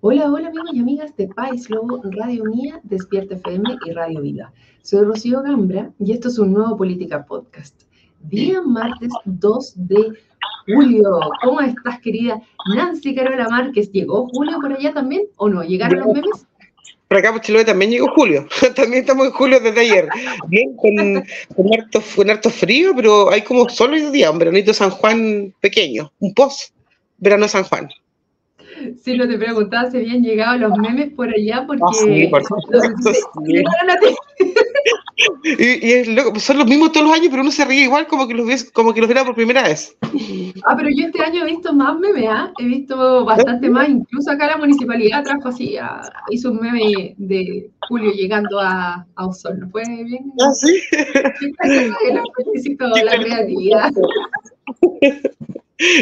Hola, hola amigos y amigas de País Lobo, Radio Mía, Despierta FM y Radio Vida. Soy Rocío Gambra y esto es un nuevo Política Podcast. Día martes 2 de julio. ¿Cómo estás, querida Nancy Carola Márquez? ¿Llegó Julio por allá también o no? ¿Llegaron los memes? Por acá por Chiloé también llegó julio. También estamos en julio desde ayer. Bien, con harto frío, pero hay como solo hoy día, un veranito San Juan pequeño, un post verano San Juan. Sí, no te preguntaba si habían llegado los memes por allá Sí, porque por no sé supuesto, si sí. llegaron a ti. Y es loco, son los mismos todos los años, pero uno se ríe igual como que los viera por primera vez. Pero yo este año he visto más memes, ¿eh? He visto bastante más, incluso acá la municipalidad trajo así, hizo un meme de Julio llegando a Osorno. Fue bien, ¿Ah, sí? bien gracioso y lo felicito la creatividad.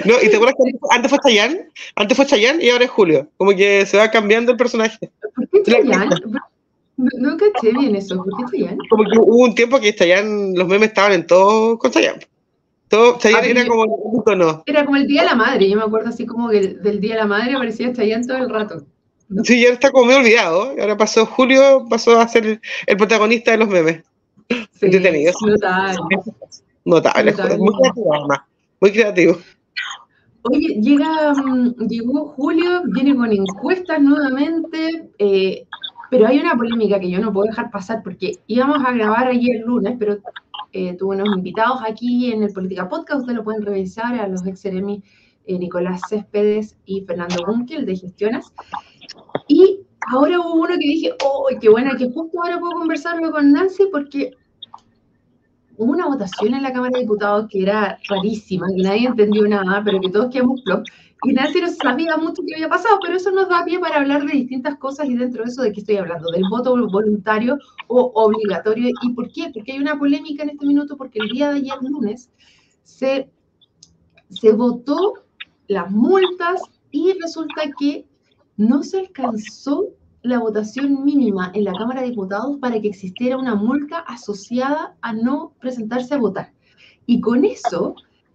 No, ¿y te acuerdas que antes fue Chayanne? Antes fue Chayanne y ahora es Julio. Como que se va cambiando el personaje. ¿Por qué Chayanne? No caché bien eso, ¿por qué Chayanne? Como que hubo un tiempo que Chayanne, los memes estaban en todo con Chayanne. Todo, Chayanne era como el icono. Era como el Día de la Madre, yo me acuerdo así como que del Día de la Madre aparecía Chayanne todo el rato, ¿no? Sí, ya está como medio olvidado. Ahora Julio pasó a ser el protagonista de los memes. Sí, Entretenido. notable. Notable, muy Notable. creativo además. Muy creativo. Oye, llegó Julio, viene con encuestas nuevamente, pero hay una polémica que yo no puedo dejar pasar porque íbamos a grabar ayer lunes, pero tuve unos invitados aquí en el Política Podcast, ustedes lo pueden revisar a los ex Ceremi, Nicolás Céspedes y Fernando Bunkel de Gestionas. Y ahora hubo uno que dije, ¡oh, qué buena! Que justo ahora puedo conversarlo con Nancy porque hubo una votación en la Cámara de Diputados que era rarísima, que nadie entendió nada, pero que todos quedamos flop. Y Nancy no sabía mucho qué había pasado, pero eso nos da pie para hablar de distintas cosas y dentro de eso, ¿de qué estoy hablando? Del voto voluntario o obligatorio. ¿Y por qué? Porque hay una polémica en este minuto, porque el día de ayer, lunes, se votó las multas y resulta que no se alcanzó la votación mínima en la Cámara de Diputados para que existiera una multa asociada a no presentarse a votar. Y con eso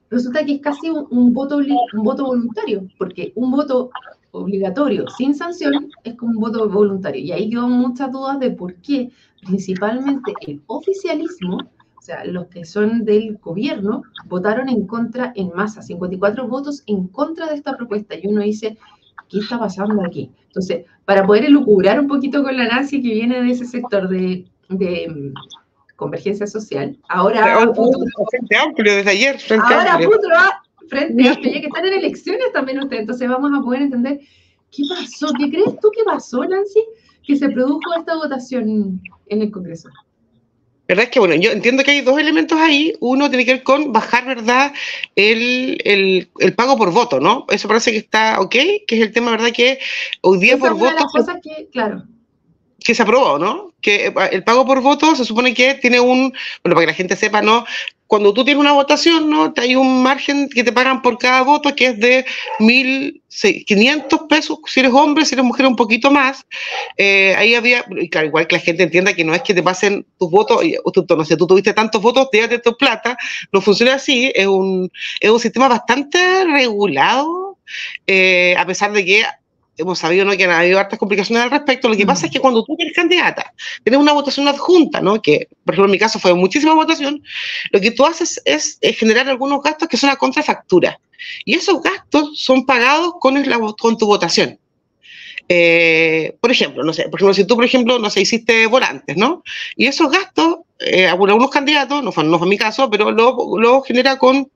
resulta que es casi un voto voluntario, porque un voto obligatorio sin sanción es como un voto voluntario. Y ahí quedó muchas dudas de por qué principalmente el oficialismo, o sea, los que son del gobierno, votaron en contra en masa, 54 votos en contra de esta propuesta. Y uno dice, ¿qué está pasando aquí? Entonces, para poder elucubrar un poquito con la Nancy que viene de ese sector de convergencia social, ahora futuro. Frente Amplio, desde ayer, Frente Ahora Amplio. futuro, frente amplio, ya que están en elecciones también ustedes, entonces vamos a poder entender qué pasó, qué crees tú que pasó, Nancy, que se produjo esta votación en el Congreso. La verdad es que, bueno, yo entiendo que hay dos elementos ahí. Uno tiene que ver con bajar, ¿verdad?, el pago por voto, ¿no? Eso parece que está ok, que es el tema, ¿verdad?, que hoy día Esa por es una de voto las cosas que, claro. que se aprobó, ¿no? Que el pago por voto se supone que tiene bueno, para que la gente sepa, ¿no? Cuando tú tienes una votación, ¿no? Hay un margen que te pagan por cada voto que es de 1.500 pesos, si eres hombre, si eres mujer un poquito más. Ahí había, claro, igual que la gente entienda que no es que te pasen tus votos, no sé, tú tuviste tantos votos, llévate tu plata, no funciona así, es un sistema bastante regulado, a pesar de que hemos sabido, ¿no?, que han habido hartas complicaciones al respecto. Lo que pasa es que cuando tú eres candidata, tienes una votación adjunta, ¿no?, que por ejemplo en mi caso fue muchísima votación, lo que tú haces es generar algunos gastos que son a contrafactura. Y esos gastos son pagados con tu votación. Por ejemplo, no sé, si tú, por ejemplo, no sé, hiciste volantes, ¿no? Y esos gastos, algunos candidatos, no fue mi caso, pero lo genera con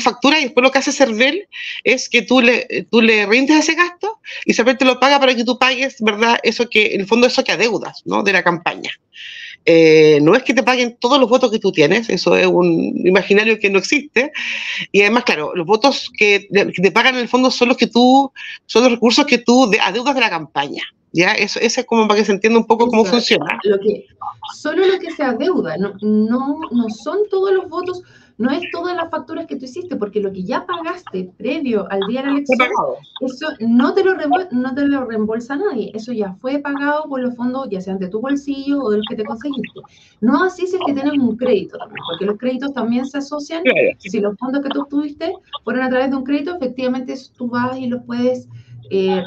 factura y después lo que hace CERVEL es que tú le rindes ese gasto y CERVEL te lo paga para que tú pagues, ¿verdad?, eso que, en el fondo, eso que adeudas, ¿no?, de la campaña. No es que te paguen todos los votos que tú tienes, eso es un imaginario que no existe, y además, claro, los votos que te pagan en el fondo son son los recursos que tú adeudas de la campaña, ¿ya? Eso es como para que se entienda un poco cómo funciona. Solo lo que se adeuda, no son todos los votos, no es todas las facturas que tú hiciste, porque lo que ya pagaste previo al día de la elección, eso no te lo reembolsa nadie, eso ya fue pagado por los fondos, ya sean de tu bolsillo o de los que te conseguiste. No así si es que tienes un crédito también, porque los créditos también se asocian, si los fondos que tú obtuviste fueron a través de un crédito, efectivamente tú vas y los puedes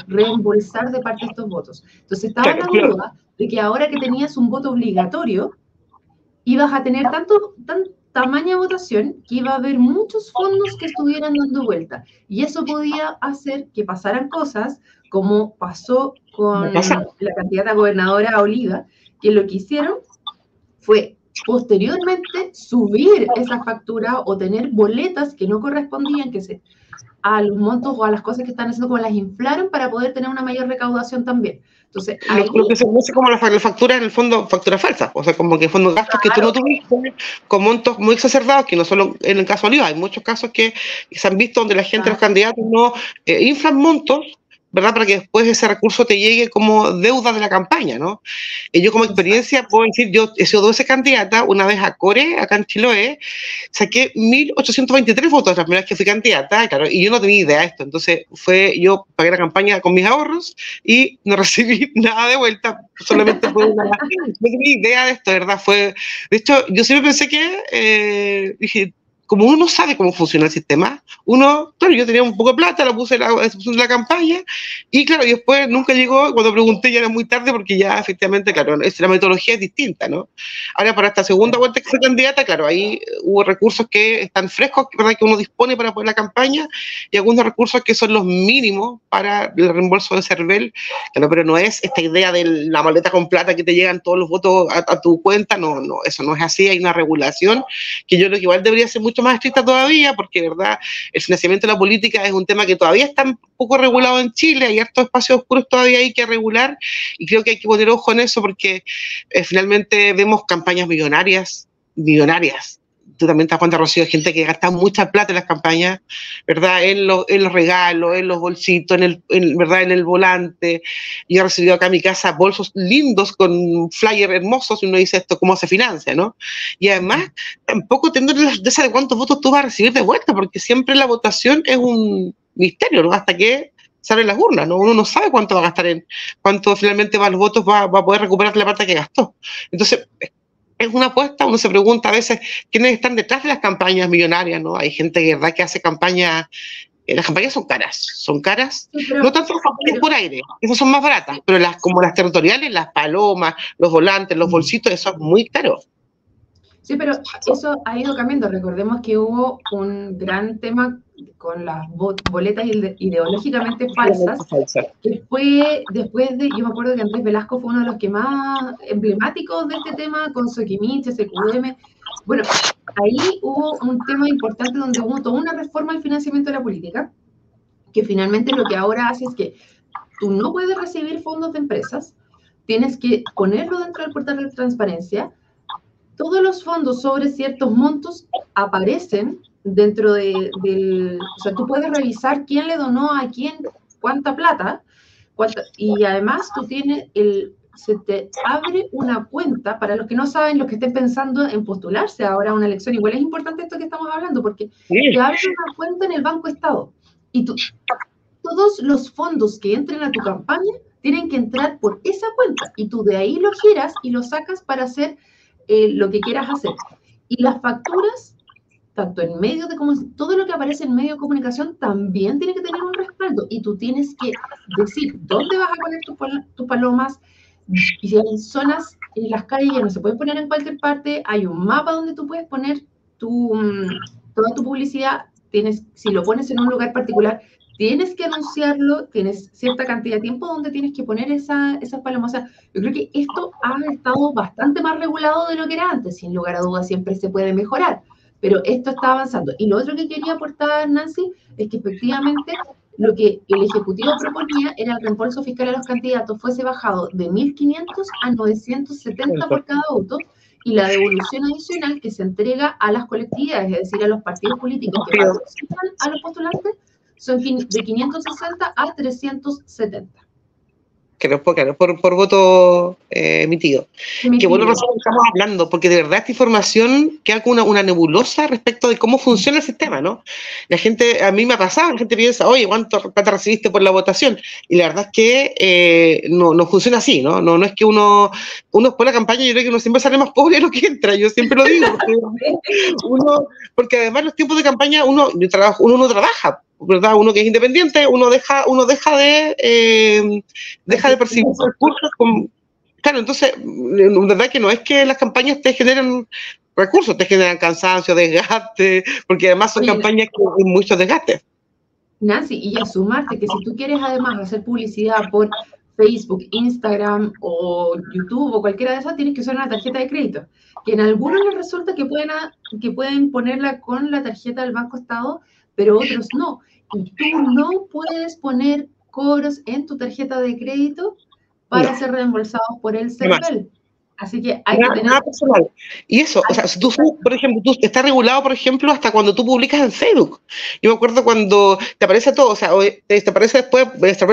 reembolsar de parte de estos votos. Entonces estaba la duda de que ahora que tenías un voto obligatorio, ibas a tener tamaña votación que iba a haber muchos fondos que estuvieran dando vuelta. Y eso podía hacer que pasaran cosas como pasó con la candidata gobernadora Oliva, que lo que hicieron fue posteriormente subir esa factura o tener boletas que no correspondían a los montos o a las cosas que están haciendo, como las inflaron para poder tener una mayor recaudación también. Entonces, ahí... Lo que se conoce como la factura, en el fondo, factura falsa, o sea, como que fondos gastos que tú no tuviste, con montos muy exacerbados, que no solo en el caso de Oliva, hay muchos casos que se han visto donde la gente, los candidatos, no inflan montos, ¿verdad? Para que después ese recurso te llegue como deuda de la campaña, ¿no? Yo como experiencia puedo decir, yo he sido 12 candidata, una vez a Core, acá en Chiloé, saqué 1.823 votos la primera vez que fui candidata, claro, y yo no tenía idea de esto, entonces yo pagué la campaña con mis ahorros y no recibí nada de vuelta, solamente no tenía idea de esto, ¿verdad? De hecho, yo siempre pensé que, dije, como uno no sabe cómo funciona el sistema, claro, yo tenía un poco de plata, lo puse en la campaña, y claro, y después nunca llegó, cuando pregunté ya era muy tarde, porque ya efectivamente, claro, la metodología es distinta, ¿no? Ahora, para esta segunda vuelta que fue candidata, claro, ahí hubo recursos que están frescos, ¿verdad?, que uno dispone para poner la campaña, y algunos recursos que son los mínimos para el reembolso de CERVEL, claro, pero no es esta idea de la maleta con plata que te llegan todos los votos a tu cuenta, no, eso no es así, hay una regulación que yo creo que igual debería ser mucho más estricta todavía, porque, verdad, el financiamiento de la política es un tema que todavía está un poco regulado en Chile, hay hartos espacios oscuros todavía hay que regular, y creo que hay que poner ojo en eso, porque finalmente vemos campañas millonarias. Tú también te das cuenta, Rocío, gente que gasta mucha plata en las campañas, ¿verdad? En los regalos, en los bolsitos, ¿verdad? En el volante. Yo he recibido acá en mi casa bolsos lindos con flyers hermosos y uno dice esto, ¿cómo se financia, no? Y además, tampoco tengo la certeza de cuántos votos tú vas a recibir de vuelta, porque siempre la votación es un misterio, ¿no? Hasta que salen las urnas, ¿no? Uno no sabe cuánto va a gastar cuánto finalmente va a los votos, va a poder recuperar la parte que gastó. Entonces, es una apuesta, uno se pregunta a veces quiénes están detrás de las campañas millonarias, ¿no? Hay gente que, verdad, que hace campañas, las campañas son caras, sí, no tanto las campañas por aire, esas son más baratas, pero como las territoriales, las palomas, los volantes, los bolsitos, eso es muy caro. Sí, pero eso ha ido cambiando. Recordemos que hubo un gran tema con las boletas ideológicamente falsas, que fue después de, yo me acuerdo que Andrés Velasco fue uno de los que más emblemáticos de este tema, con Soquimich, SQM. Bueno, ahí hubo un tema importante donde hubo toda una reforma al financiamiento de la política, que finalmente lo que ahora hace es que tú no puedes recibir fondos de empresas, tienes que ponerlo dentro del portal de transparencia. Todos los fondos sobre ciertos montos aparecen dentro o sea, tú puedes revisar quién le donó a quién, cuánta plata, y además tú tienes se te abre una cuenta, para los que no saben, los que estén pensando en postularse ahora a una elección, igual es importante esto que estamos hablando, porque te abre una cuenta en el Banco Estado, y todos los fondos que entren a tu campaña tienen que entrar por esa cuenta, y tú de ahí lo giras y lo sacas para hacer lo que quieras hacer. Y las facturas, tanto en medios de comunicación, todo lo que aparece en medios de comunicación también tiene que tener un respaldo. Y tú tienes que decir dónde vas a poner tus palomas. Y si hay zonas en las calles que no se pueden poner en cualquier parte, hay un mapa donde tú puedes poner toda tu publicidad. Si lo pones en un lugar particular, tienes que anunciarlo, tienes cierta cantidad de tiempo donde tienes que poner esas palomas. O sea, yo creo que esto ha estado bastante más regulado de lo que era antes. Sin lugar a dudas, siempre se puede mejorar, pero esto está avanzando. Y lo otro que quería aportar, Nancy, es que efectivamente lo que el Ejecutivo proponía era el reembolso fiscal a los candidatos fuese bajado de 1.500 a 970 por cada auto, y la devolución adicional que se entrega a las colectividades, es decir, a los partidos políticos que patrocinan a los postulantes, son de 560 a 370. Claro, por voto emitido. Qué bueno que estamos hablando, porque de verdad esta información queda como una nebulosa respecto de cómo funciona el sistema, ¿no? La gente, a mí me ha pasado, la gente piensa, oye, ¿cuánto plata recibiste por la votación? Y la verdad es que no funciona así, ¿no? No es que uno por la campaña, yo creo que uno siempre sale más pobre de lo que entra, yo siempre lo digo, porque además los tiempos de campaña uno no trabaja. ¿verdad? Uno que es independiente, uno deja de percibir recursos claro, entonces, la verdad que no es que las campañas te generen recursos, te generan cansancio, desgaste, porque además son campañas con muchos desgastes. Nancy, y ya sumarte que si tú quieres además hacer publicidad por Facebook, Instagram o YouTube o cualquiera de esas, tienes que usar una tarjeta de crédito, que en algunos les resulta que pueden ponerla con la tarjeta del Banco Estado, pero otros no. Y tú no puedes poner cobros en tu tarjeta de crédito para ser reembolsados por el CERVEL. Así que hay que tener... Nada personal. Y eso, o sea, si tú, por ejemplo, está regulado, por ejemplo, hasta cuando tú publicas en Facebook. Yo me acuerdo cuando te aparece todo, o sea, te aparece después,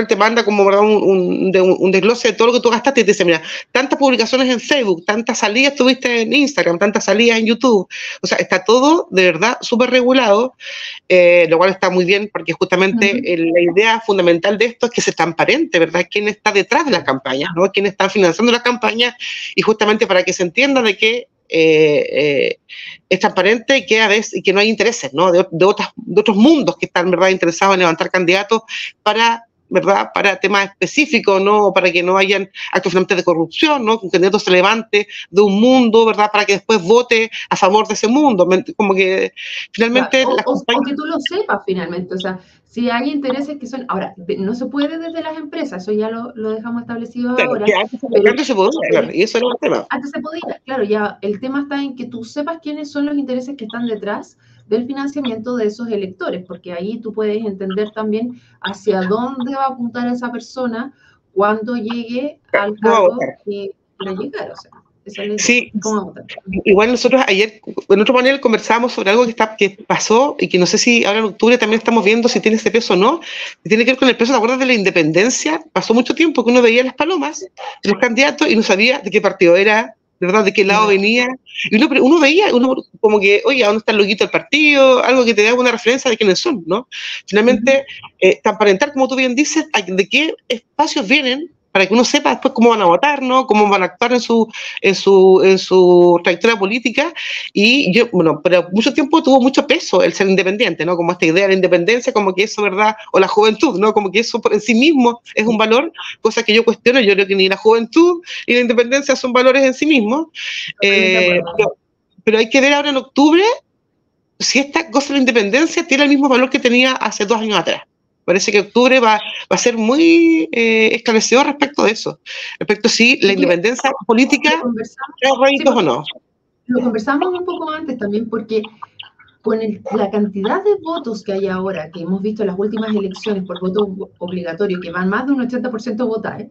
te manda como, ¿verdad?, un desglose de todo lo que tú gastaste y te dice, mira, tantas publicaciones en Facebook, tantas salidas tuviste en Instagram, tantas salidas en YouTube. O sea, está todo, de verdad, súper regulado, lo cual está muy bien porque justamente la idea fundamental de esto es que se transparente, ¿verdad?, quién está detrás de las campañas, ¿no?, quién está financiando las campañas, y justamente para que se entienda de que es transparente y que no hay intereses, ¿no?, de otros mundos que están, ¿verdad?, interesados en levantar candidatos para, ¿verdad?, para temas específicos, ¿no?, para que no hayan actos de corrupción, ¿no?, que un candidato se levante de un mundo, ¿verdad?, para que después vote a favor de ese mundo, como que finalmente... O que tú lo sepas finalmente, o sea, si hay intereses que son... Ahora, no se puede desde las empresas, eso ya lo dejamos establecido ahora. Que antes se podía, claro, y eso era el tema. Antes se podía, claro, ya el tema está en que tú sepas quiénes son los intereses que están detrás del financiamiento de esos electores, porque ahí tú puedes entender también hacia dónde va a apuntar esa persona cuando llegue al cargo que quiera llegar, o sea. Sí, igual nosotros ayer en otro panel conversábamos sobre algo que pasó y que no sé si ahora en octubre también estamos viendo si tiene ese peso o no, que tiene que ver con el peso. ¿Te acuerdas de la independencia? Pasó mucho tiempo que uno veía las palomas de los candidatos y no sabía de qué partido era, de verdad, de qué lado venía, y uno veía como que, oye, ¿a dónde está el loguito del partido? Algo que te da una referencia de quiénes son, ¿no? Finalmente, transparentar, como tú bien dices, de qué espacios vienen, para que uno sepa después cómo van a votar, ¿no?, cómo van a actuar en su trayectoria política. Y yo, bueno, pero mucho tiempo tuvo mucho peso el ser independiente, ¿no?, como esta idea de la independencia, como que eso, ¿verdad?, o la juventud, ¿no?, como que eso por en sí mismo es un valor, cosa que yo cuestiono. Yo creo que ni la juventud ni la independencia son valores en sí mismos, pero hay que ver ahora en octubre si esta cosa de la independencia tiene el mismo valor que tenía hace 2 años atrás. Parece que octubre va a ser muy esclarecedor respecto de eso, respecto a si la independencia política trae réditos o no. Lo conversamos un poco antes también, porque con la cantidad de votos que hay ahora, que hemos visto en las últimas elecciones por voto obligatorio, que van más de un 80% a votar,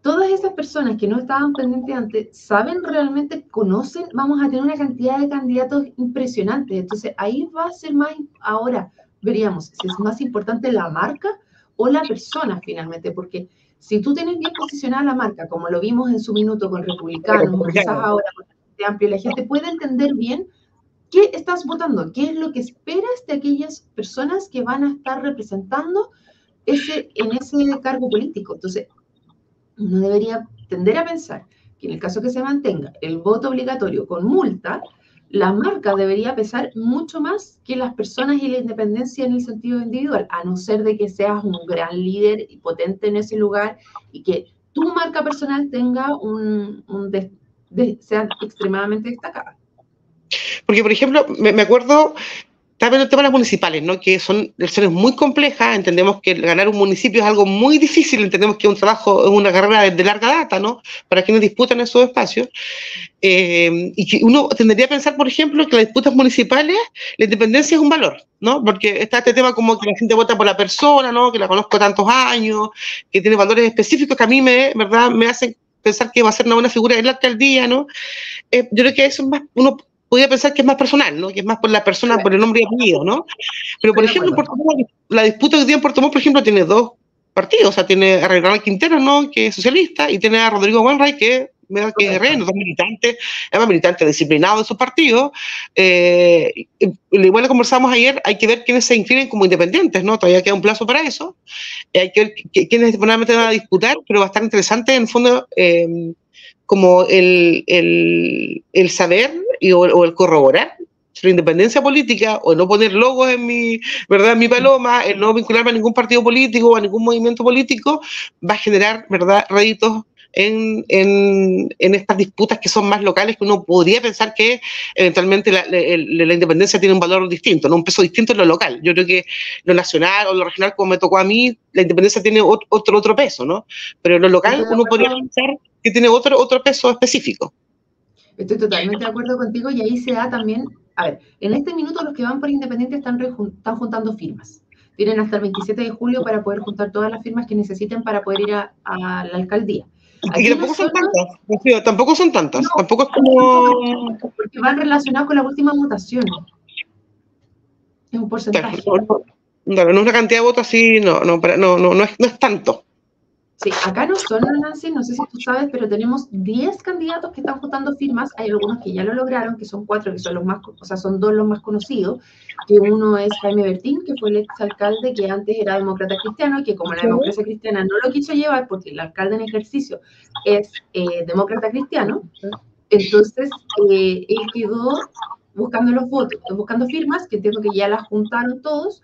todas esas personas que no estaban pendientes antes, saben realmente, conocen, vamos a tener una cantidad de candidatos impresionantes. Entonces ahí va a ser más, ahora veríamos si es más importante la marca o la persona finalmente, porque si tú tienes bien posicionada la marca, como lo vimos en su minuto con Republicanos, o quizás ahora con el Frente Amplio, la gente puede entender bien qué estás votando, qué es lo que esperas de aquellas personas que van a estar representando en ese cargo político. Entonces, uno debería tender a pensar que en el caso que se mantenga el voto obligatorio con multa, la marca debería pesar mucho más que las personas y la independencia en el sentido individual, a no ser de que seas un gran líder y potente en ese lugar y que tu marca personal tenga sea extremadamente destacada. Porque, por ejemplo, me acuerdo también el tema de las municipales, ¿no?, que son elecciones muy complejas. Entendemos que ganar un municipio es algo muy difícil, entendemos que es un trabajo, es una carrera de larga data, ¿no?, para quienes disputan esos espacios. Y que uno tendría a pensar, por ejemplo, que las disputas municipales, la independencia es un valor, ¿no?, porque está este tema como que la gente vota por la persona, ¿no?, que la conozco tantos años, que tiene valores específicos que a mí ¿verdad?, me hacen pensar que va a ser una buena figura en la alcaldía, ¿no? Yo creo que eso es más, uno podría pensar que es más personal, ¿no?, que es más por la persona, por el nombre y apellido, ¿no? Pero, por ejemplo, la disputa que tiene en Puerto Montt, por ejemplo, tiene 2 partidos. O sea, tiene a Rafael Quintero, ¿no?, que es socialista, y tiene a Rodrigo Wainwright, que es reno, 2 militantes, además militantes disciplinados de su partido. Igual lo conversamos ayer, hay que ver quiénes se inscriben como independientes, ¿no? Todavía queda un plazo para eso. Hay que ver quiénes finalmente van a disputar, pero va a estar interesante, en el fondo, como el saber o el corroborar la independencia política, o no poner logos en mi, ¿verdad?, en mi paloma, el no vincularme a ningún partido político o a ningún movimiento político, va a generar, ¿verdad?, réditos en estas disputas que son más locales, que uno podría pensar que eventualmente la independencia tiene un valor distinto, ¿no?, un peso distinto en lo local. Yo creo que lo nacional o lo regional, como me tocó a mí, la independencia tiene otro peso, ¿no? Pero en lo local uno podría pensar que tiene otro peso específico. Estoy totalmente de acuerdo contigo, y ahí se da también, a ver, en este minuto los que van por independiente están juntando firmas. Tienen hasta el 27 de julio para poder juntar todas las firmas que necesiten para poder ir a la alcaldía. Aquí tampoco son tantas, tampoco son tantas, no, tampoco es como... Porque van relacionados con la última votación. Es un porcentaje. No es una cantidad de votos así, no es tanto. Sí, acá no son, Nancy, no sé si tú sabes, pero tenemos 10 candidatos que están juntando firmas. Hay algunos que ya lo lograron, que son 4, que son los más, o sea, son 2 los más conocidos, que uno es Jaime Bertín, que fue el exalcalde que antes era demócrata cristiano, que como la democracia cristiana no lo quiso llevar porque el alcalde en ejercicio es demócrata cristiano, entonces él quedó buscando los votos, buscando firmas, que entiendo que ya las juntaron todos.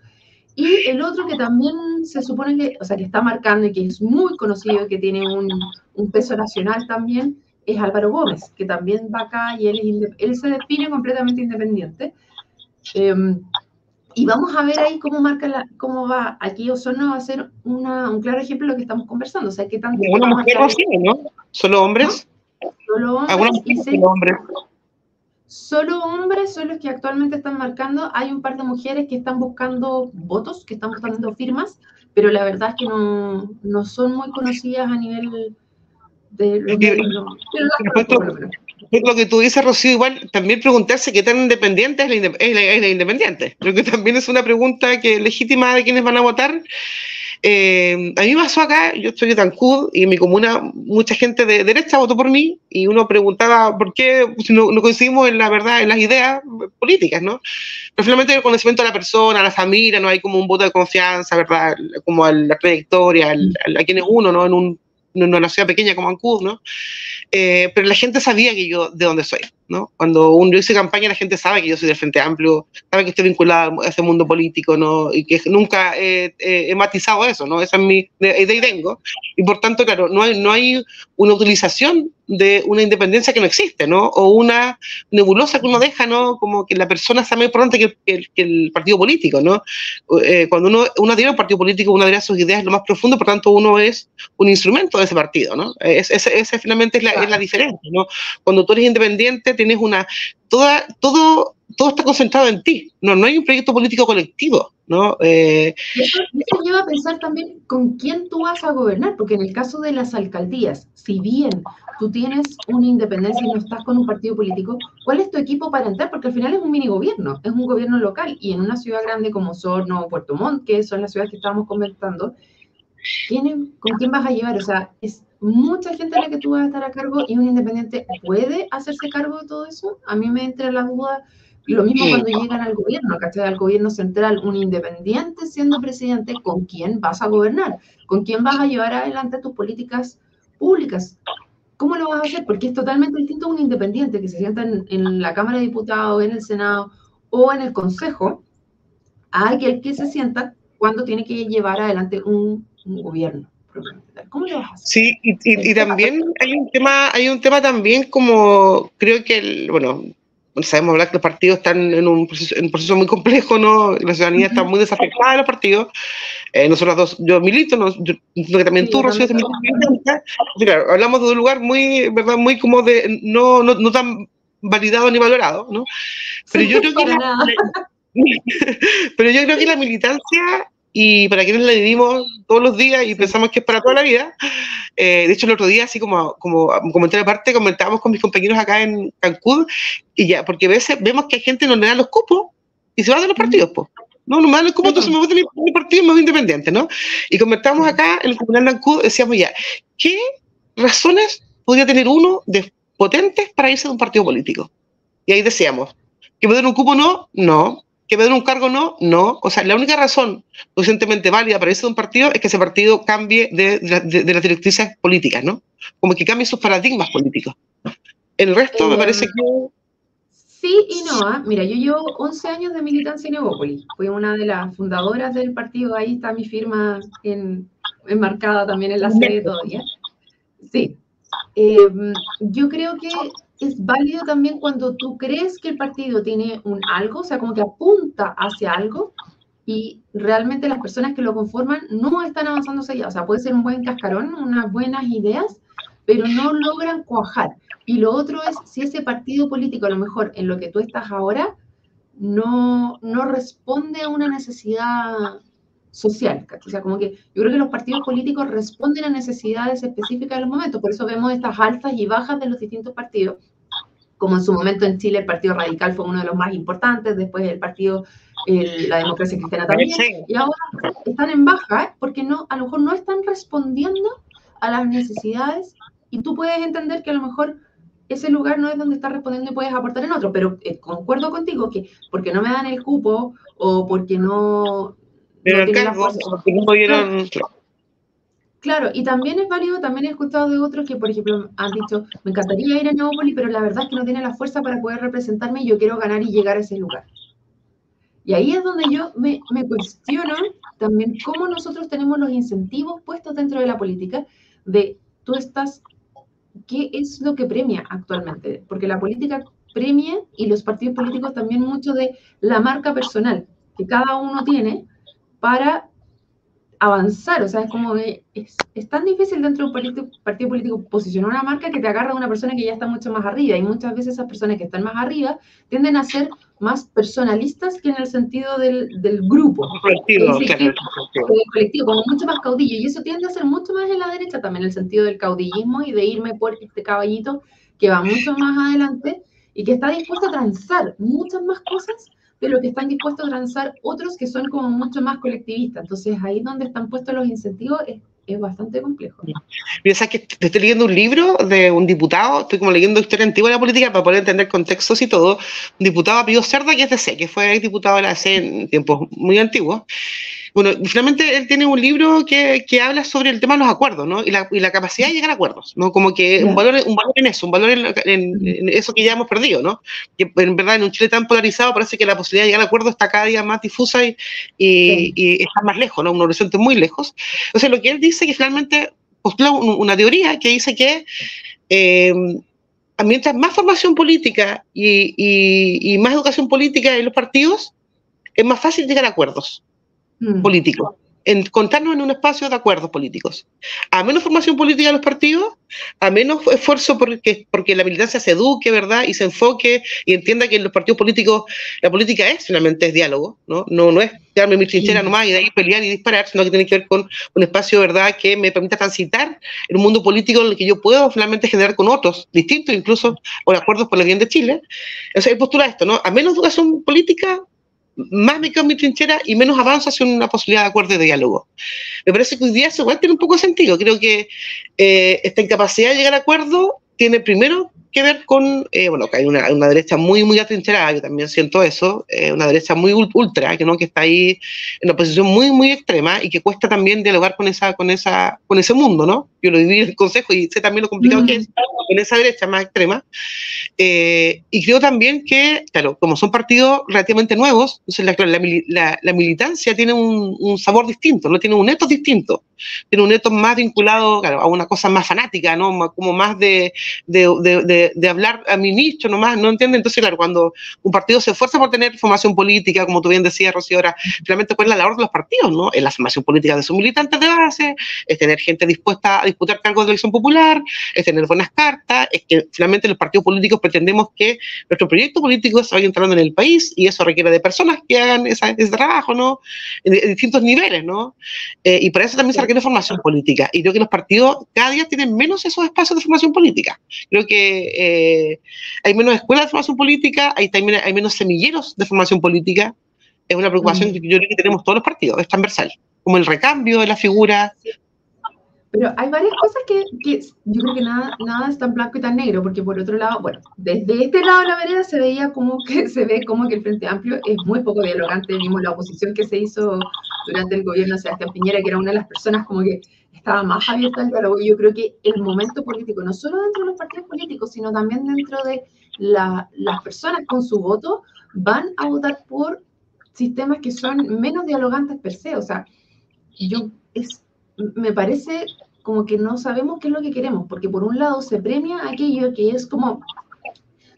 Y el otro que también se supone que, o sea, que está marcando y que es muy conocido y que tiene un peso nacional también, es Álvaro Gómez, que también va acá y él se define completamente independiente. Y vamos a ver ahí cómo cómo va. Aquí Osorno va a ser un claro ejemplo de lo que estamos conversando. O sea, ¿qué tanto? ¿Alguna mujer así, no? ¿Solo hombres? ¿No? Solo hombres. Solo hombres son los que actualmente están marcando. Hay un par de mujeres que están buscando votos, que están buscando firmas, pero la verdad es que no son muy conocidas a nivel de los medios. Lo que tú dices, Rocío, igual también preguntarse qué tan independiente es la independiente. Creo que también es una pregunta que legítima de quienes van a votar. A mí me pasó acá, yo estoy de Tancud y en mi comuna mucha gente de derecha votó por mí, y uno preguntaba por qué si no coincidimos en la verdad, en las ideas políticas, ¿no? Pero finalmente el conocimiento de la persona, a la familia, no hay como un voto de confianza, ¿verdad? Como a la trayectoria, a quien es uno, ¿no? En una ciudad pequeña como Ancud, ¿no? Pero la gente sabía que yo de dónde soy, ¿no? Cuando yo hice campaña, la gente sabe que yo soy del Frente Amplio, sabe que estoy vinculado a ese mundo político, ¿no? Y que nunca he matizado eso, ¿no? Esa es de ahí vengo. Y por tanto, claro, no hay una utilización de una independencia que no existe, ¿no? O una nebulosa que uno deja, ¿no? Como que la persona sea más importante que el partido político, ¿no? Cuando uno adhiere a un partido político, uno adhiere a sus ideas lo más profundo, por tanto uno es un instrumento de ese partido, ¿no? Esa finalmente es la diferencia, ¿no? Cuando tú eres independiente tienes todo está concentrado en ti, no hay un proyecto político colectivo, ¿no? Eso lleva a pensar también con quién tú vas a gobernar, porque en el caso de las alcaldías, si bien tú tienes una independencia y no estás con un partido político, ¿cuál es tu equipo para entrar? Porque al final es un mini gobierno, es un gobierno local, y en una ciudad grande como Osorno o Puerto Montt, que son las ciudades que estábamos comentando, ¿con quién vas a llevar? O sea, es mucha gente a la que tú vas a estar a cargo, y un independiente puede hacerse cargo de todo eso. A mí me entra la duda. Lo mismo cuando llegan al gobierno, ¿cachai? Al gobierno central, un independiente siendo presidente, ¿con quién vas a gobernar? ¿Con quién vas a llevar adelante tus políticas públicas? ¿Cómo lo vas a hacer? Porque es totalmente distinto a un independiente que se sienta en la Cámara de Diputados, en el Senado o en el Consejo, a aquel que se sienta cuando tiene que llevar adelante un gobierno. ¿Cómo lo vas a hacer? Sí, y también hay un tema también, como creo que sabemos hablar que los partidos están en un proceso muy complejo, ¿no? La ciudadanía está muy desafectada de los partidos. Nosotros dos, yo milito, yo que también tú, Rocío, claro, hablamos de un lugar muy, ¿verdad? Muy como de no tan validado ni valorado, ¿no? Pero yo creo que la militancia, y para quienes la vivimos todos los días y pensamos que es para toda la vida, de hecho el otro día, así como comentario aparte, comentábamos con mis compañeros acá en Cancún, y ya, porque a veces vemos que hay gente no le dan los cupos y se va de los partidos, pues. No me dan los cupos, entonces me voy de mi partido más independiente, ¿no? Y comentábamos acá en el comunal de Cancún, decíamos ya, ¿qué razones podría tener uno de potentes para irse de un partido político? Y ahí decíamos, ¿que me den un cupo? No. ¿Que me den un cargo? No. O sea, la única razón suficientemente válida para irse de un partido es que ese partido cambie de las directrices políticas, ¿no? Como que cambie sus paradigmas políticos. El resto me parece que... Sí y no, ¿eh? Mira, yo llevo 11 años de militancia en Evópolis. Fui una de las fundadoras del partido, ahí está mi firma enmarcada también en la sede todavía. Sí. Yo creo que es válido también cuando tú crees que el partido tiene un algo, o sea, como que apunta hacia algo, y realmente las personas que lo conforman no están avanzando hacia allá. O sea, puede ser un buen cascarón, unas buenas ideas, pero no logran cuajar. Y lo otro es si ese partido político, a lo mejor en lo que tú estás ahora, no responde a una necesidad social. O sea, como que yo creo que los partidos políticos responden a necesidades específicas de los momentos. Por eso vemos estas altas y bajas de los distintos partidos. Como en su momento en Chile el Partido Radical fue uno de los más importantes, después el partido, la Democracia Cristiana también, y ahora están en baja, porque no, a lo mejor no están respondiendo a las necesidades, y tú puedes entender que a lo mejor ese lugar no es donde estás respondiendo y puedes aportar en otro, pero concuerdo contigo que porque no me dan el cupo, o porque no tienen la fuerza. Porque no pudieron... Claro, y también es válido, también he escuchado de otros que, por ejemplo, han dicho, me encantaría ir a Neópolis, pero la verdad es que no tiene la fuerza para poder representarme y yo quiero ganar y llegar a ese lugar. Y ahí es donde yo me cuestiono también cómo nosotros tenemos los incentivos puestos dentro de la política de tú estás, ¿qué es lo que premia actualmente? Porque la política premia, y los partidos políticos también, mucho de la marca personal que cada uno tiene para avanzar. O sea, es como que es tan difícil dentro de un partido político posicionar una marca que te agarra a una persona que ya está mucho más arriba, y muchas veces esas personas que están más arriba tienden a ser más personalistas que en el sentido del grupo, colectivo, del colectivo, como mucho más caudillo, y eso tiende a ser mucho más en la derecha también, el sentido del caudillismo y de irme por este caballito que va mucho más adelante y que está dispuesto a transar muchas más cosas de lo que están dispuestos a transar otros que son como mucho más colectivistas. Entonces, ahí donde están puestos los incentivos es bastante complejo. Piensa que te estoy leyendo un libro de un diputado, estoy como leyendo historia antigua de la política para poder entender contextos y todo, un diputado apellido Cerda, que es de C, que fue diputado de la C en tiempos muy antiguos. Bueno, finalmente él tiene un libro que habla sobre el tema de los acuerdos, ¿no? Y la capacidad de llegar a acuerdos, ¿no? Como que un valor en eso, un valor en eso que ya hemos perdido, ¿no? Que en verdad en un Chile tan polarizado parece que la posibilidad de llegar a acuerdos está cada día más difusa y está más lejos, ¿no? Un horizonte muy lejos. O sea, lo que él dice que finalmente postula una teoría que dice que mientras más formación política y más educación política en los partidos, es más fácil llegar a acuerdos políticos, contarnos en un espacio de acuerdos políticos. A menos formación política de los partidos, a menos esfuerzo porque la militancia se eduque, ¿verdad? Y se enfoque y entienda que en los partidos políticos la política finalmente es diálogo, ¿no? No es quedarme mi trinchera nomás y de ahí pelear y disparar, sino que tiene que ver con un espacio, ¿verdad?, que me permita transitar en un mundo político en el que yo puedo finalmente generar con otros, distintos incluso, por acuerdos por el bien de Chile. O sea, él postula esto, ¿no? A menos educación política, más me quedo en mi trinchera y menos avanzo hacia una posibilidad de acuerdo y de diálogo. Me parece que hoy día eso igual tiene un poco de sentido. Creo que esta incapacidad de llegar a acuerdo tiene primero que ver con, bueno, que hay una derecha muy, muy atrincherada, yo también siento eso, una derecha muy ultra, que está ahí en una posición muy, muy extrema y que cuesta también dialogar con ese mundo, ¿no? Yo lo viví en el Consejo y sé también lo complicado que es en esa derecha más extrema. Y creo también que, claro, como son partidos relativamente nuevos, entonces la militancia tiene un sabor distinto, ¿no? Tiene un etos distinto, tiene un etos más vinculado, claro, a una cosa más fanática, ¿no? Como más de hablar a mi nicho nomás, ¿no entiende? Entonces, claro, cuando un partido se esfuerza por tener formación política, como tú bien decías, Rocío, ahora, finalmente, ¿cuál es la labor de los partidos, no? Es la formación política de sus militantes de base, es tener gente dispuesta a disputar cargos de elección popular, es tener buenas cartas, es que finalmente los partidos políticos pretendemos que nuestro proyecto político se vaya instalando en el país y eso requiere de personas que hagan ese trabajo, ¿no? En distintos niveles, ¿no? Y para eso también se requiere formación política. Y creo que los partidos cada día tienen menos esos espacios de formación política. Creo que hay menos escuelas de formación política, hay menos semilleros de formación política. Es una preocupación que yo creo que tenemos todos los partidos, es transversal, como el recambio de la figura. Pero hay varias cosas que yo creo que nada es tan blanco y tan negro, porque por otro lado, bueno, desde este lado de la vereda se ve como que el Frente Amplio es muy poco dialogante. Vimos la oposición que se hizo durante el gobierno de Sebastián Piñera, que era una de las personas como que estaba más abierta al diálogo. Y yo creo que el momento político, no solo dentro de los partidos políticos, sino también dentro de las personas con su voto, van a votar por sistemas que son menos dialogantes per se. O sea, me parece como que no sabemos qué es lo que queremos, porque por un lado se premia aquello que es como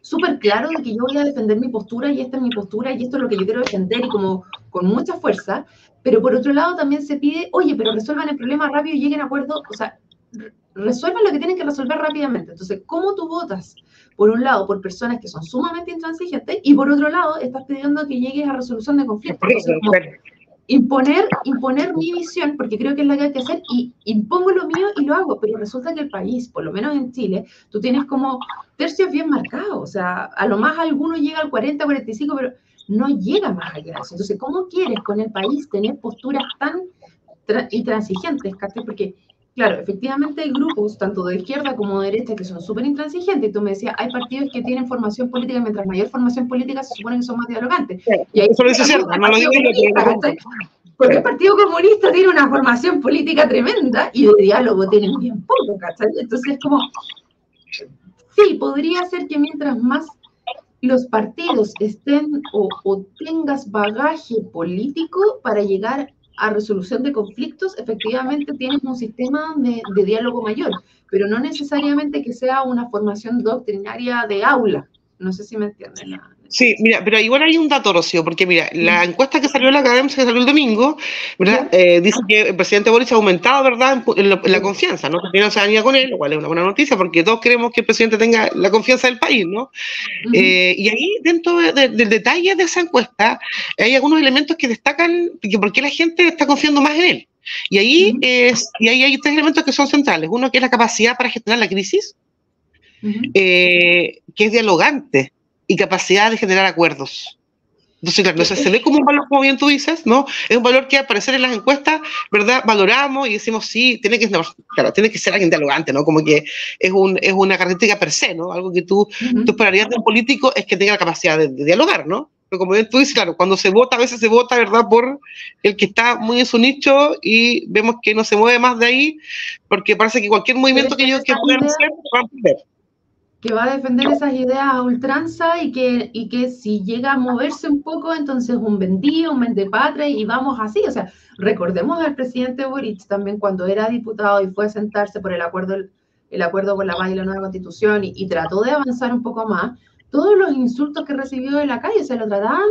súper claro de que yo voy a defender mi postura y esta es mi postura y esto es lo que yo quiero defender y como con mucha fuerza, pero por otro lado también se pide, oye, pero resuelvan el problema rápido y lleguen a acuerdo, o sea, resuelvan lo que tienen que resolver rápidamente. Entonces, ¿cómo tú votas? Por un lado, por personas que son sumamente intransigentes y por otro lado, estás pidiendo que llegues a resolución de conflictos. Entonces, como, imponer mi visión, porque creo que es la que hay que hacer, y impongo lo mío y lo hago, pero resulta que el país, por lo menos en Chile, tú tienes como tercios bien marcados, o sea, a lo más alguno llega al 40, 45, pero no llega más allá de eso. Entonces, ¿cómo quieres con el país tener posturas tan intransigentes? ¿Cachai? Porque, claro, efectivamente hay grupos, tanto de izquierda como de derecha, que son súper intransigentes. Y tú me decías, hay partidos que tienen formación política, mientras mayor formación política se supone que son más dialogantes. Y ahí eso lo dice cierto, no lo digo yo, porque el Partido Comunista tiene una formación política tremenda y de diálogo tienen bien poco, ¿cachai? Entonces es como, sí, podría ser que mientras más los partidos estén o tengas bagaje político para llegar a resolución de conflictos, efectivamente tienes un sistema de diálogo mayor, pero no necesariamente que sea una formación doctrinaria de aula. No sé si me entienden. Sí, mira, pero igual hay un dato, Rocío, porque mira, la encuesta que salió en la academia, que salió el domingo, ¿verdad? Dice que el presidente Boric ha aumentado, ¿verdad?, en la confianza, ¿no? Que tiene la ciudadanía con él, lo cual es una buena noticia, porque todos queremos que el presidente tenga la confianza del país, ¿no? Y ahí, dentro del detalle de esa encuesta, hay algunos elementos que destacan que por qué la gente está confiando más en él. Y ahí, hay tres elementos que son centrales. Uno que es la capacidad para gestionar la crisis, que es dialogante, y capacidad de generar acuerdos. Entonces, claro, se ve como un valor, como bien tú dices, ¿no? Es un valor que al parecer en las encuestas, ¿verdad?, valoramos y decimos, sí, tiene que ser alguien dialogante, ¿no? Como que es una característica per se, ¿no? Algo que tú esperarías de un político es que tenga la capacidad de dialogar, ¿no? Pero como bien tú dices, claro, cuando se vota, a veces se vota, ¿verdad?, por el que está muy en su nicho y vemos que no se mueve más de ahí, porque parece que cualquier movimiento que puedan hacer, van a perder. Que va a defender esas ideas a ultranza y que si llega a moverse un poco, entonces un vendido, un vendepatria y vamos así. O sea, recordemos al presidente Boric también cuando era diputado y fue a sentarse por el acuerdo con la paz y la nueva constitución y trató de avanzar un poco más, todos los insultos que recibió en la calle se lo trataban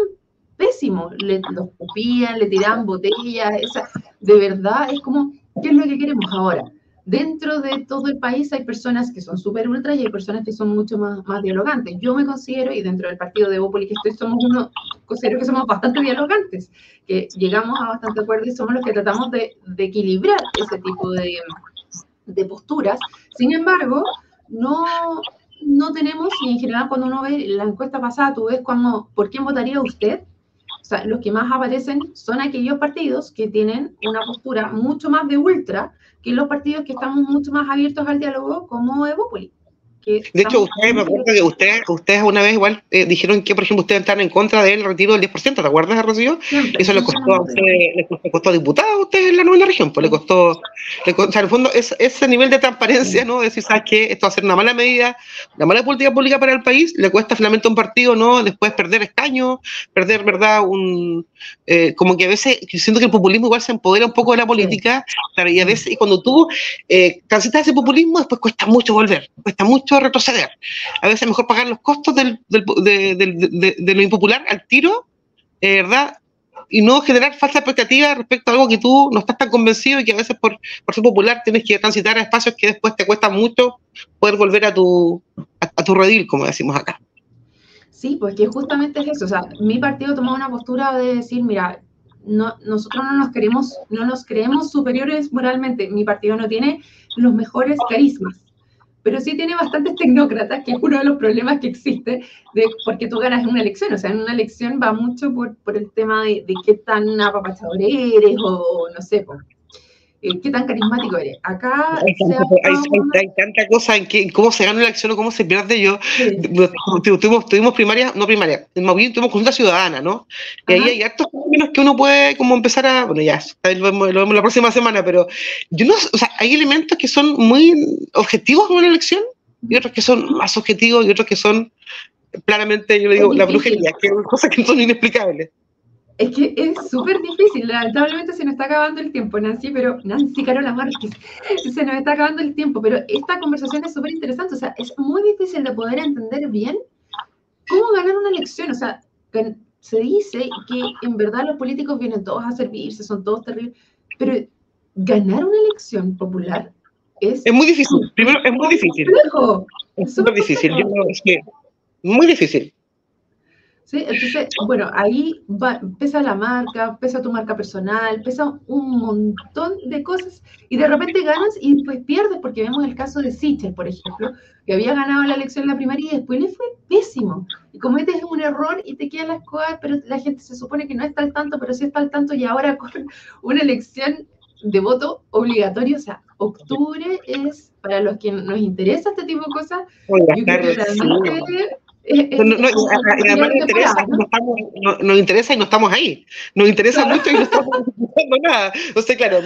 pésimo, los escupían, le tiraban botellas, de verdad es como, ¿qué es lo que queremos ahora? Dentro de todo el país hay personas que son súper ultras y hay personas que son mucho más dialogantes. Yo me considero, y dentro del partido de Evópolis que estoy, considero que somos bastante dialogantes, que llegamos a bastante acuerdo y somos los que tratamos de equilibrar ese tipo de posturas. Sin embargo, no tenemos, y en general cuando uno ve la encuesta pasada, tú ves ¿por quién votaría usted? O sea, los que más aparecen son aquellos partidos que tienen una postura mucho más de ultra que los partidos que estamos mucho más abiertos al diálogo, como Evópolis. De hecho, me acuerdo que ustedes una vez igual dijeron que, por ejemplo, ustedes están en contra del retiro del 10%, ¿te acuerdas, Rocío? Eso le costó a diputados a ustedes en la novena región, pues le costó, o sea, en el fondo, ese nivel de transparencia, ¿no? Decir, ¿sabes qué? Esto va a ser una mala medida, una mala política pública para el país, le cuesta finalmente a un partido, ¿no? Después perder escaños, perder, ¿verdad? Como que a veces, siento que el populismo igual se empodera un poco de la política, claro, y a veces, y cuando tú transitas ese populismo, después cuesta mucho volver, cuesta mucho retroceder. A veces es mejor pagar los costos de lo impopular al tiro, ¿verdad? Y no generar falsa expectativa respecto a algo que tú no estás tan convencido y que a veces por ser popular tienes que transitar a espacios que después te cuesta mucho poder volver a tu redil, como decimos acá. Sí, pues que justamente es eso. O sea, mi partido tomó una postura de decir, mira, nosotros no nos creemos superiores moralmente. Mi partido no tiene los mejores carismas, pero sí tiene bastantes tecnócratas, que es uno de los problemas que existe, porque tú ganas una elección. O sea, en una elección va mucho por el tema de qué tan apapachador eres o no sé. qué tan carismático eres. Acá hay tanta cosa en cómo se gana una elección o cómo se pierde. Tuvimos primaria, no primaria, tuvimos consulta ciudadana, ¿no? Y ahí hay hartos términos que uno puede como empezar a, bueno, ya, lo vemos la próxima semana, pero yo no, o sea, hay elementos que son muy objetivos en una elección y otros que son más objetivos y otros que son claramente, yo le digo, la brujería, que son cosas que son inexplicables. Es que es súper difícil, lamentablemente se nos está acabando el tiempo, Nancy Carola Márquez, se nos está acabando el tiempo, pero esta conversación es súper interesante, o sea, es muy difícil de poder entender bien cómo ganar una elección, o sea, se dice que en verdad los políticos vienen todos a servirse, son todos terribles, pero ganar una elección popular es muy difícil, primero es muy difícil. Es súper difícil, muy difícil. ¿Sí? Entonces, bueno, ahí pesa la marca, pesa tu marca personal, pesa un montón de cosas y de repente ganas y después pierdes, porque vemos el caso de Sichel, por ejemplo, que había ganado la elección en la primaria y después le fue pésimo. Y cometes un error y te quedan las cosas, pero la gente se supone que no está al tanto, pero sí está al tanto y ahora con una elección de voto obligatorio, o sea, octubre es, para los que nos interesa este tipo de cosas, yo creo que realmente... además nos interesa y no estamos ahí. Nos interesa mucho y no estamos haciendo nada. Entonces, claro,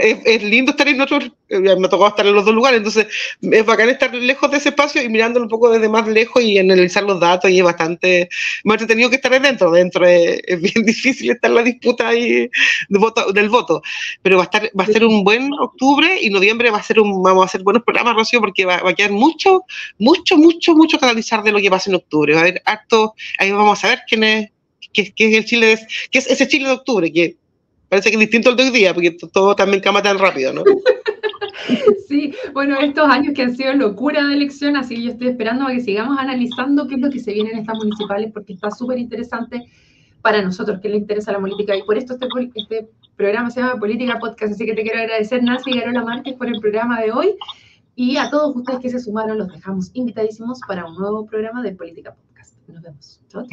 es lindo estar en otros, me tocó estar en los dos lugares, entonces es bacán estar lejos de ese espacio y mirándolo un poco desde más lejos y analizar los datos, y es bastante más entretenido que estar dentro es bien difícil estar en la disputa ahí del voto, pero va a ser un buen octubre, y noviembre vamos a hacer buenos programas, Rocío, porque va a quedar mucho que analizar de lo que pasa en octubre. Va a haber harto, ahí vamos a ver qué es el Chile, qué es ese Chile de octubre, que parece que es distinto al de hoy día, porque todo también cambia tan rápido, ¿no? Sí, bueno, estos años que han sido locura de elección, así que yo estoy esperando a que sigamos analizando qué es lo que se viene en estas municipales, porque está súper interesante para nosotros, que le interesa la política, y por esto este programa se llama Política Podcast, así que te quiero agradecer, Nancy Carola Márquez, por el programa de hoy, y a todos ustedes que se sumaron, los dejamos invitadísimos para un nuevo programa de Política Podcast. Nos vemos. Chau.